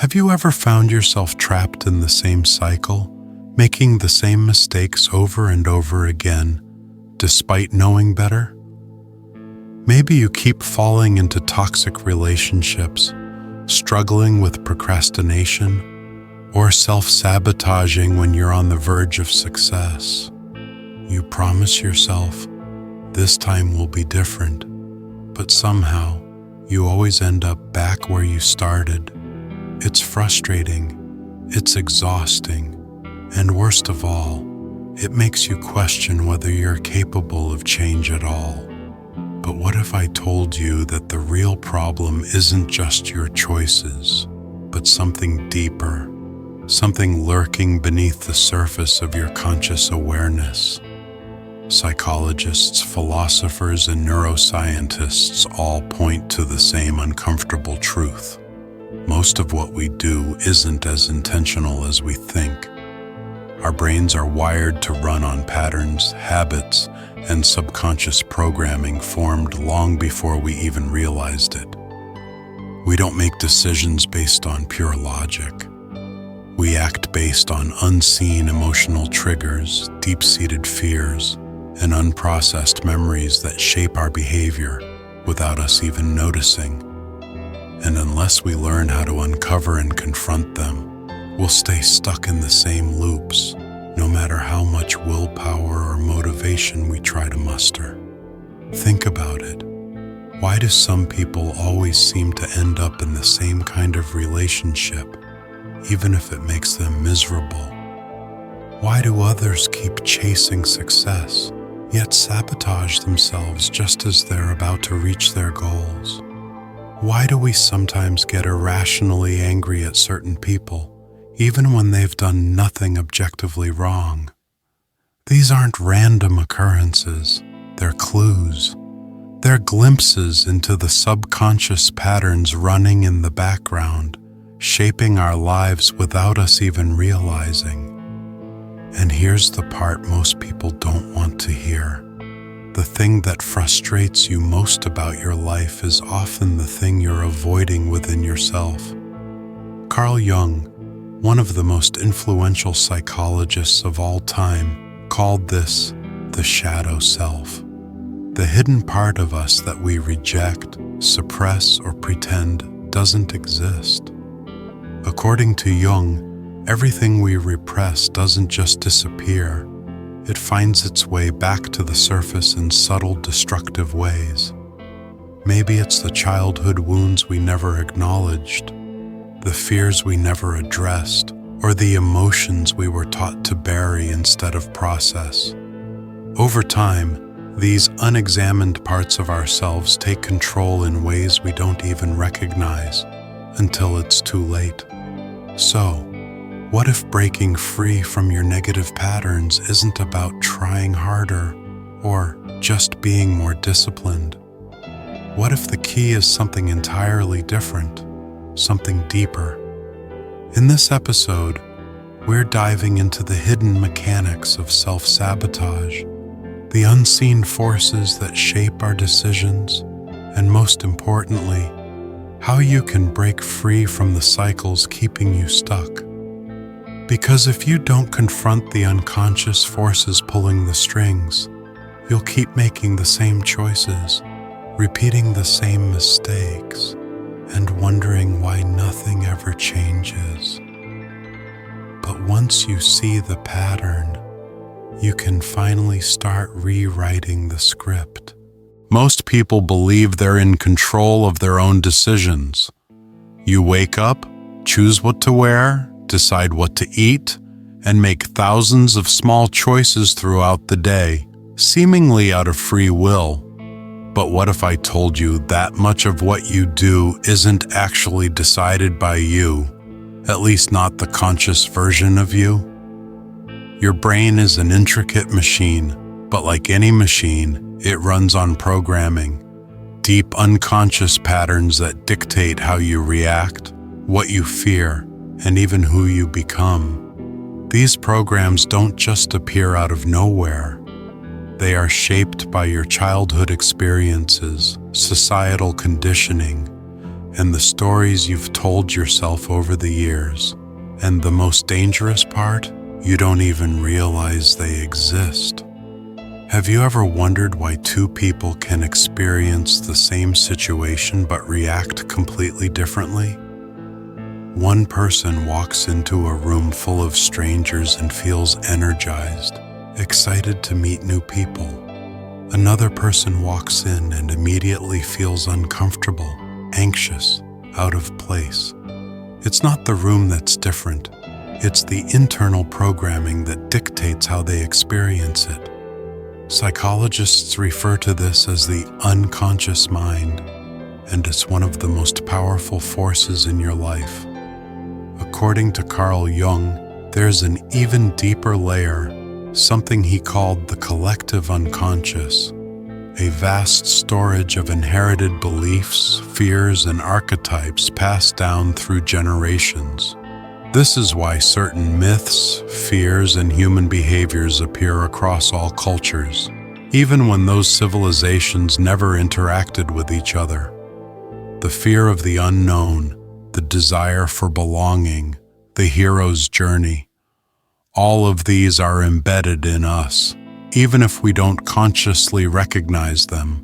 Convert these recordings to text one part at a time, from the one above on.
Have you ever found yourself trapped in the same cycle, making the same mistakes over and over again, despite knowing better? Maybe you keep falling into toxic relationships, struggling with procrastination, or self-sabotaging when you're on the verge of success. You promise yourself, this time will be different, but somehow you always end up back where you started. It's frustrating, it's exhausting, and worst of all, it makes you question whether you're capable of change at all. But what if I told you that the real problem isn't just your choices, but something deeper, something lurking beneath the surface of your conscious awareness? Psychologists, philosophers, and neuroscientists all point to the same uncomfortable truth. Most of what we do isn't as intentional as we think. Our brains are wired to run on patterns, habits, and subconscious programming formed long before we even realized it. We don't make decisions based on pure logic. We act based on unseen emotional triggers, deep-seated fears, and unprocessed memories that shape our behavior without us even noticing. And unless we learn how to uncover and confront them, we'll stay stuck in the same loops, no matter how much willpower or motivation we try to muster. Think about it. Why do some people always seem to end up in the same kind of relationship, even if it makes them miserable? Why do others keep chasing success, yet sabotage themselves just as they're about to reach their goals? Why do we sometimes get irrationally angry at certain people, even when they've done nothing objectively wrong? These aren't random occurrences, they're clues. They're glimpses into the subconscious patterns running in the background, shaping our lives without us even realizing. And here's the part most people don't want to hear. The thing that frustrates you most about your life is often the thing you're avoiding within yourself. Carl Jung, one of the most influential psychologists of all time, called this the shadow self, the hidden part of us that we reject, suppress, or pretend doesn't exist. According to Jung, everything we repress doesn't just disappear. It finds its way back to the surface in subtle, destructive ways. Maybe it's the childhood wounds we never acknowledged, the fears we never addressed, or the emotions we were taught to bury instead of process. Over time, these unexamined parts of ourselves take control in ways we don't even recognize until it's too late. So, what if breaking free from your negative patterns isn't about trying harder or just being more disciplined? What if the key is something entirely different, something deeper? In this episode, we're diving into the hidden mechanics of self-sabotage, the unseen forces that shape our decisions, and most importantly, how you can break free from the cycles keeping you stuck. Because if you don't confront the unconscious forces pulling the strings, you'll keep making the same choices, repeating the same mistakes, and wondering why nothing ever changes. But once you see the pattern, you can finally start rewriting the script. Most people believe they're in control of their own decisions. You wake up, choose what to wear, decide what to eat, and make thousands of small choices throughout the day, seemingly out of free will. But what if I told you that much of what you do isn't actually decided by you, at least not the conscious version of you? Your brain is an intricate machine, but like any machine, it runs on programming, deep unconscious patterns that dictate how you react, what you fear, and even who you become. These programs don't just appear out of nowhere. They are shaped by your childhood experiences, societal conditioning, and the stories you've told yourself over the years. And the most dangerous part, you don't even realize they exist. Have you ever wondered why two people can experience the same situation but react completely differently? One person walks into a room full of strangers and feels energized, excited to meet new people. Another person walks in and immediately feels uncomfortable, anxious, out of place. It's not the room that's different, it's the internal programming that dictates how they experience it. Psychologists refer to this as the unconscious mind, and it's one of the most powerful forces in your life. According to Carl Jung, there's an even deeper layer, something he called the collective unconscious, a vast storage of inherited beliefs, fears, and archetypes passed down through generations. This is why certain myths, fears, and human behaviors appear across all cultures, even when those civilizations never interacted with each other. The fear of the unknown, the desire for belonging, the hero's journey, all of these are embedded in us, even if we don't consciously recognize them.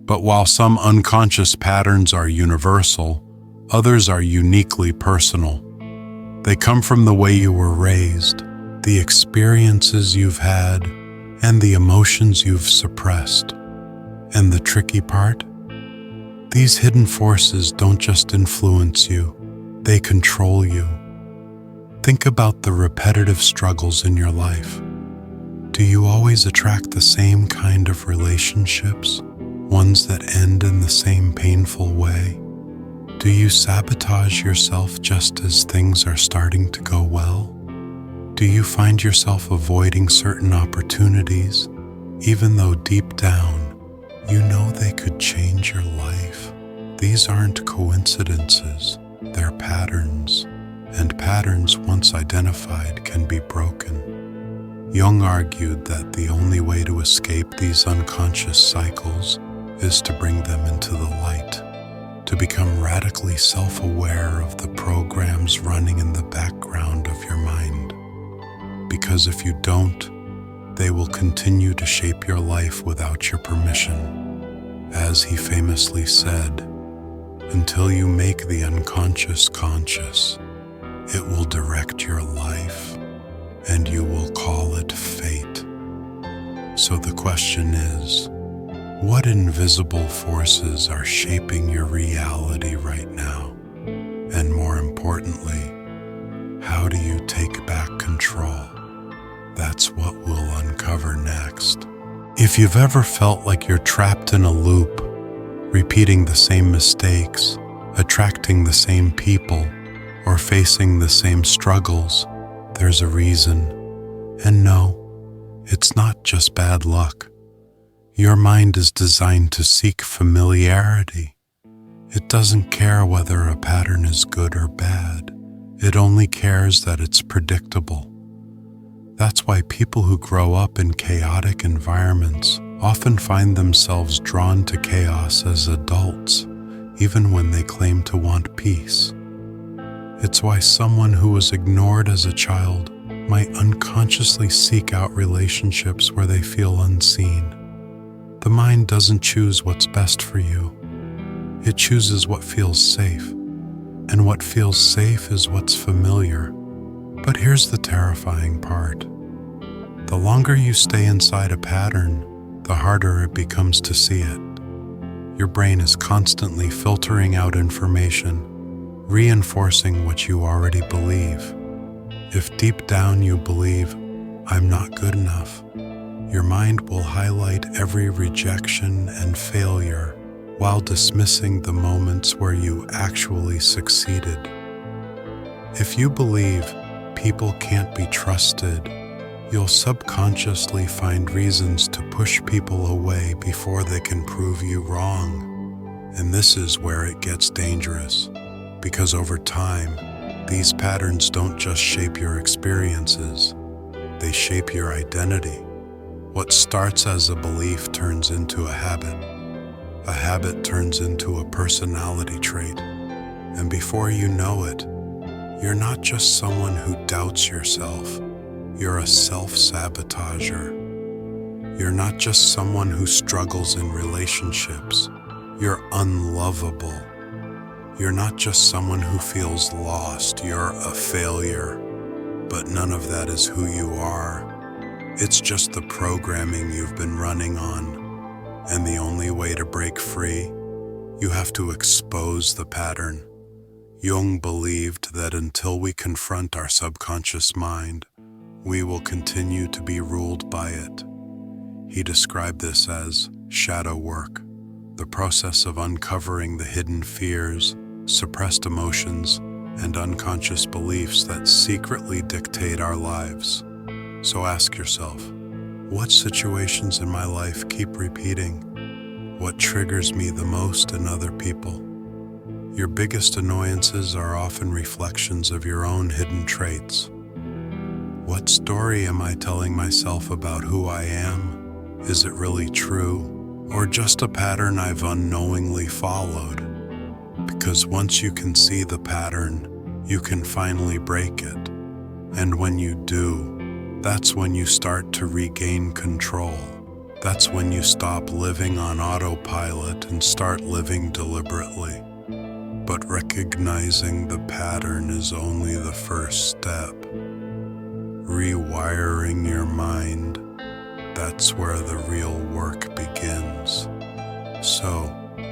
But while some unconscious patterns are universal, others are uniquely personal. They come from the way you were raised, the experiences you've had, and the emotions you've suppressed. And the tricky part? These hidden forces don't just influence you, they control you. Think about the repetitive struggles in your life. Do you always attract the same kind of relationships, ones that end in the same painful way? Do you sabotage yourself just as things are starting to go well? Do you find yourself avoiding certain opportunities, even though deep down, you know they could change your life? These aren't coincidences, they're patterns, and patterns once identified can be broken. Jung argued that the only way to escape these unconscious cycles is to bring them into the light, to become radically self-aware of the programs running in the background of your mind. Because if you don't, they will continue to shape your life without your permission. As he famously said, until you make the unconscious conscious, it will direct your life, and you will call it fate. So the question is, what invisible forces are shaping your reality right now? And more importantly, how do you take back control? That's what we'll uncover next. If you've ever felt like you're trapped in a loop, repeating the same mistakes, attracting the same people, or facing the same struggles, there's a reason. And no, it's not just bad luck. Your mind is designed to seek familiarity. It doesn't care whether a pattern is good or bad. It only cares that it's predictable. That's why people who grow up in chaotic environments often find themselves drawn to chaos as adults, even when they claim to want peace. It's why someone who was ignored as a child might unconsciously seek out relationships where they feel unseen. The mind doesn't choose what's best for you. It chooses what feels safe, and what feels safe is what's familiar. But here's the terrifying part. The longer you stay inside a pattern, the harder it becomes to see it. Your brain is constantly filtering out information, reinforcing what you already believe. If deep down you believe, I'm not good enough, your mind will highlight every rejection and failure while dismissing the moments where you actually succeeded. If you believe people can't be trusted, you'll subconsciously find reasons to push people away before they can prove you wrong. And this is where it gets dangerous, because over time, these patterns don't just shape your experiences, they shape your identity. What starts as a belief turns into a habit. a habit turns into a personality trait, and before you know it, you're not just someone who doubts yourself, you're a self-sabotager. You're not just someone who struggles in relationships, you're unlovable. You're not just someone who feels lost, you're a failure. But none of that is who you are. It's just the programming you've been running on. And the only way to break free, you have to expose the pattern. Jung believed that until we confront our subconscious mind, we will continue to be ruled by it. He described this as shadow work, the process of uncovering the hidden fears, suppressed emotions, and unconscious beliefs that secretly dictate our lives. So ask yourself, what situations in my life keep repeating? What triggers me the most in other people? Your biggest annoyances are often reflections of your own hidden traits. What story am I telling myself about who I am? Is it really true, or just a pattern I've unknowingly followed? Because once you can see the pattern, you can finally break it. And when you do, that's when you start to regain control. That's when you stop living on autopilot and start living deliberately. But recognizing the pattern is only the first step. Rewiring your mind, that's where the real work begins. So,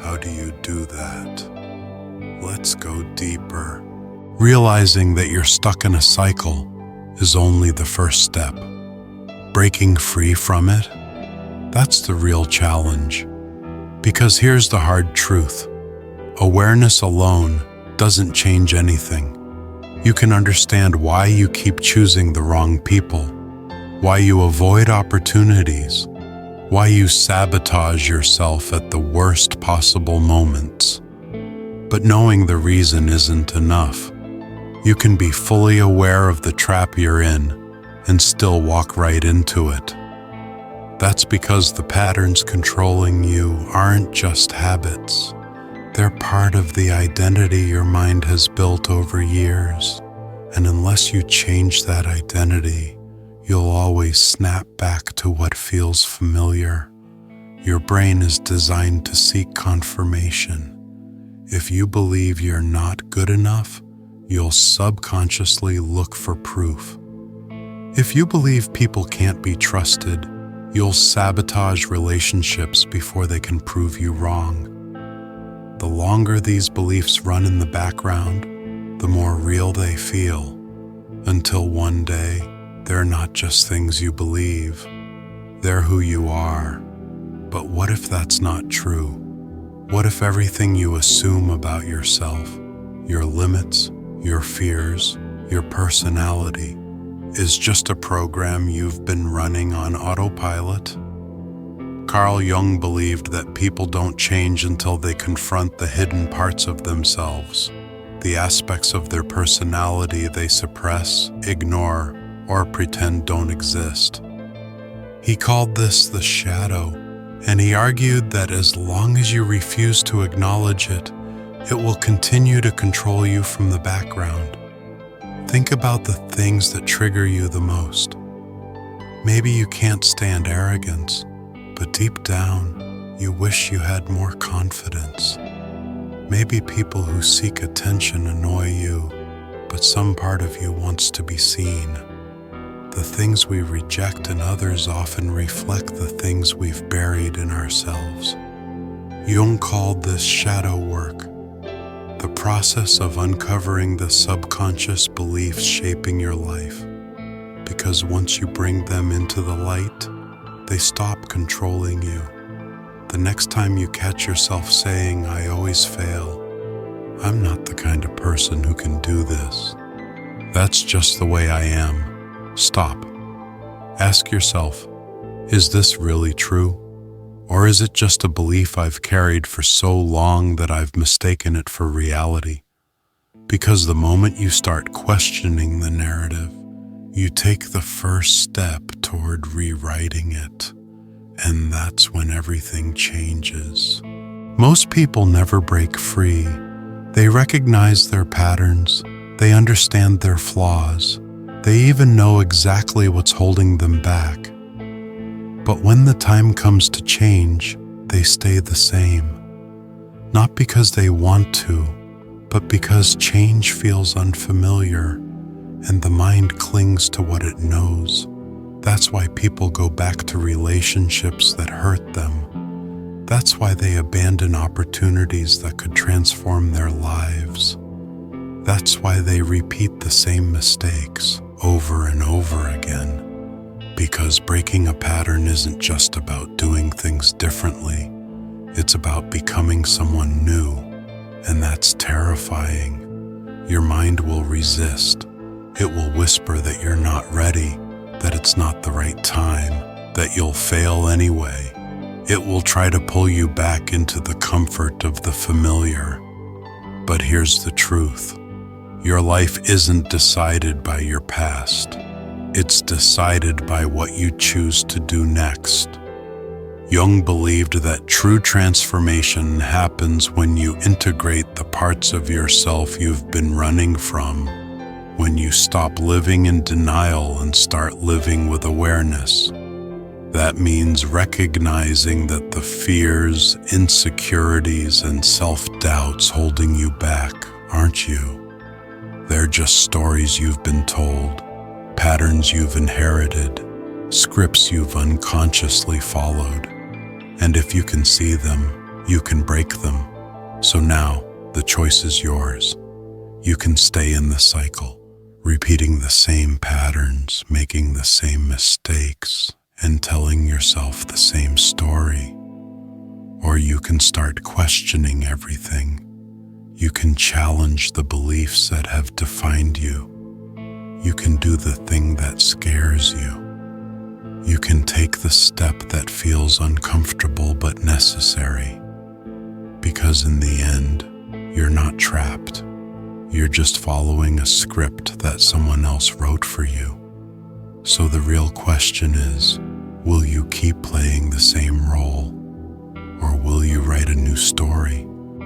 how do you do that? Let's go deeper. Realizing that you're stuck in a cycle is only the first step. Breaking free from it, that's the real challenge. Because here's the hard truth. Awareness alone doesn't change anything. You can understand why you keep choosing the wrong people, why you avoid opportunities, why you sabotage yourself at the worst possible moments. But knowing the reason isn't enough. You can be fully aware of the trap you're in and still walk right into it. That's because the patterns controlling you aren't just habits. They're part of the identity your mind has built over years. And unless you change that identity, you'll always snap back to what feels familiar. Your brain is designed to seek confirmation. If you believe you're not good enough, you'll subconsciously look for proof. If you believe people can't be trusted, you'll sabotage relationships before they can prove you wrong. The longer these beliefs run in the background, the more real they feel, until one day, they're not just things you believe, they're who you are. But what if that's not true? What if everything you assume about yourself, your limits, your fears, your personality, is just a program you've been running on autopilot? Carl Jung believed that people don't change until they confront the hidden parts of themselves, the aspects of their personality they suppress, ignore, or pretend don't exist. He called this the shadow, and he argued that as long as you refuse to acknowledge it, it will continue to control you from the background. Think about the things that trigger you the most. Maybe you can't stand arrogance, but deep down, you wish you had more confidence. Maybe people who seek attention annoy you, but some part of you wants to be seen. The things we reject in others often reflect the things we've buried in ourselves. Jung called this shadow work, the process of uncovering the subconscious beliefs shaping your life. Because once you bring them into the light, they stop controlling you. The next time you catch yourself saying, "I always fail," "I'm not the kind of person who can do this," "That's just the way I am," stop. Ask yourself, is this really true? Or is it just a belief I've carried for so long that I've mistaken it for reality? Because the moment you start questioning the narrative, you take the first step toward rewriting it, and that's when everything changes. Most people never break free. They recognize their patterns, they understand their flaws, they even know exactly what's holding them back. But when the time comes to change, they stay the same. Not because they want to, but because change feels unfamiliar, and the mind clings to what it knows. That's why people go back to relationships that hurt them. That's why they abandon opportunities that could transform their lives. That's why they repeat the same mistakes over and over again. Because breaking a pattern isn't just about doing things differently. It's about becoming someone new, and that's terrifying. Your mind will resist. It will whisper that you're not ready, that it's not the right time, that you'll fail anyway. It will try to pull you back into the comfort of the familiar. But here's the truth. Your life isn't decided by your past. It's decided by what you choose to do next. Jung believed that true transformation happens when you integrate the parts of yourself you've been running from, when you stop living in denial and start living with awareness. That means recognizing that the fears, insecurities, and self-doubts holding you back aren't you. They're just stories you've been told, patterns you've inherited, scripts you've unconsciously followed. And if you can see them, you can break them. So now, the choice is yours. You can stay in the cycle, repeating the same patterns, making the same mistakes, and telling yourself the same story. Or you can start questioning everything. You can challenge the beliefs that have defined you. You can do the thing that scares you. You can take the step that feels uncomfortable but necessary. Because in the end, you're not trapped. You're just following a script that someone else wrote for you. So the real question is, will you keep playing the same role? Or will you write a new story?